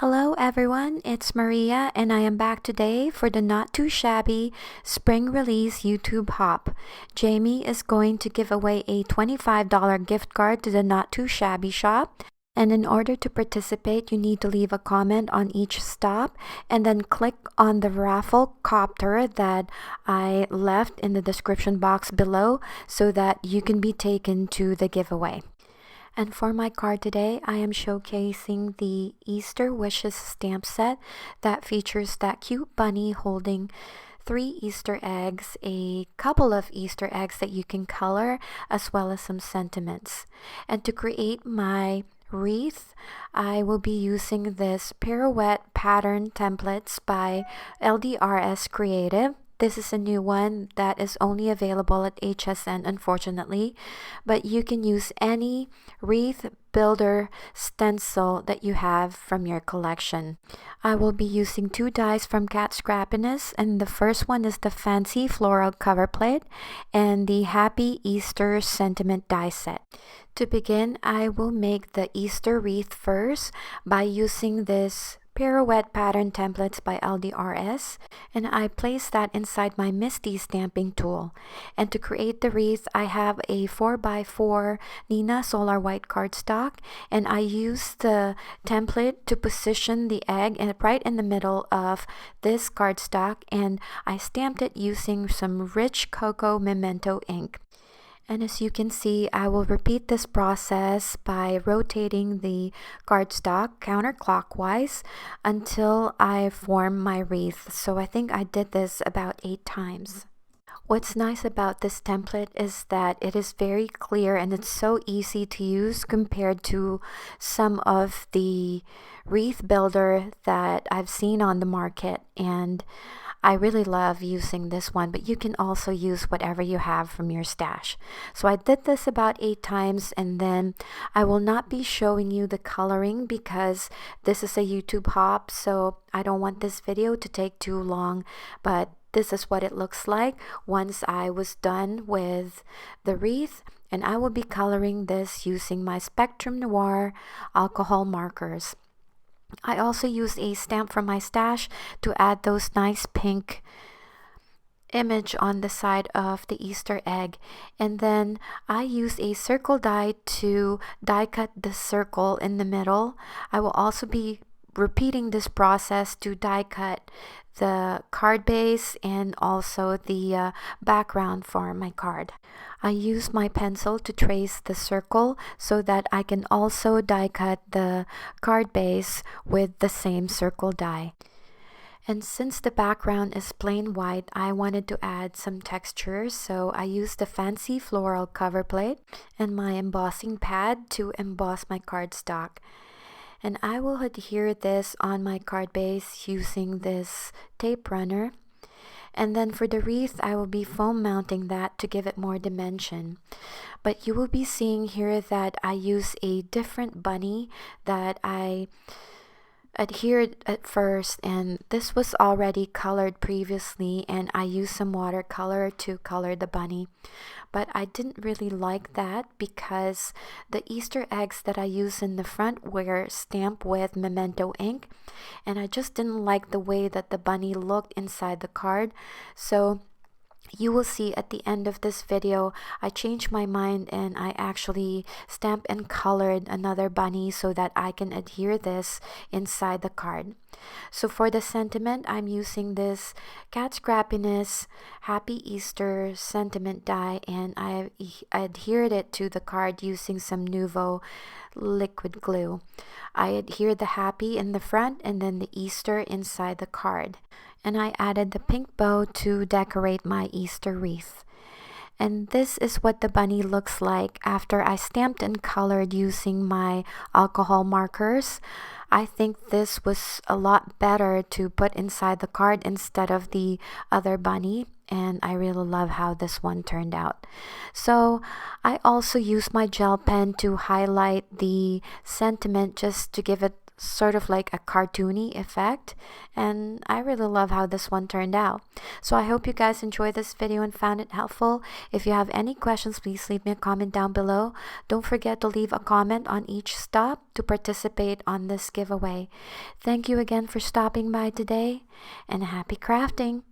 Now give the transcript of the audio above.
Hello everyone, it's Maria and I am back today for the Not Too Shabby Spring Release YouTube Hop. Jamie is going to give away a $25 gift card to the Not Too Shabby shop. And in order to participate, you need to leave a comment on each stop and then click on the raffle copter that I left in the description box below so that you can be taken to the giveaway. And for my card today, I am showcasing the Easter Wishes stamp set that features that cute bunny holding 3 Easter eggs, a couple of Easter eggs that you can color, as well as some sentiments. And to create my wreath, I will be using this pirouette pattern templates by LDRS Creative. This is a new one that is only available at HSN, unfortunately, but you can use any wreath builder stencil that you have from your collection. I will be using 2 dies from Cat Scrappiness, and the first one is the Fancy Floral Cover Plate and the Happy Easter Sentiment die set. To begin, I will make the Easter wreath first by using this pirouette pattern templates by LDRS, and I place that inside my Misty stamping tool. And to create the wreath, I have a 4x4 Nina Solar White cardstock, and I use the template to position the egg right in the middle of this cardstock, and I stamped it using some rich cocoa memento ink. And as you can see, I will repeat this process by rotating the cardstock counterclockwise until I form my wreath. So I think I did this about 8 times. What's nice about this template is that it is very clear and it's so easy to use compared to some of the wreath builder that I've seen on the market, and I really love using this one, but you can also use whatever you have from your stash. So I did this about 8 times, and then I will not be showing you the coloring because this is a YouTube hop, so I don't want this video to take too long, but this is what it looks like once I was done with the wreath, and I will be coloring this using my Spectrum Noir alcohol markers. I also used a stamp from my stash to add those nice pink image on the side of the Easter egg, and then I use a circle die to die cut the circle in the middle. I will also be repeating this process to die cut the card base and also the background for my card. I use my pencil to trace the circle so that I can also die cut the card base with the same circle die. And since the background is plain white, I wanted to add some texture, so I used the Fancy Floral Cover Plate and my embossing pad to emboss my cardstock. And I will adhere this on my card base using this tape runner. And then for the wreath, I will be foam mounting that to give it more dimension. But you will be seeing here that I use a different bunny that I adhered at first, and this was already colored previously, and I used some watercolor to color the bunny. But I didn't really like that because the Easter eggs that I used in the front were stamped with memento ink, and I just didn't like the way that the bunny looked inside the card. So you will see at the end of this video, I changed my mind and I actually stamped and colored another bunny so that I can adhere this inside the card. So for the sentiment, I'm using this Cat Scrappiness Happy Easter sentiment die, and I adhered it to the card using some Nuvo liquid glue. I adhered the happy in the front and then the Easter inside the card. And I added the pink bow to decorate my Easter wreath. And this is what the bunny looks like after I stamped and colored using my alcohol markers. I think this was a lot better to put inside the card instead of the other bunny, and I really love how this one turned out. So I also used my gel pen to highlight the sentiment just to give it sort of like a cartoony effect, and I really love how this one turned out. So I hope you guys enjoyed this video and found it helpful. If you have any questions, please leave me a comment down below. Don't forget to leave a comment on each stop to participate on this giveaway. Thank you again for stopping by today, and happy crafting!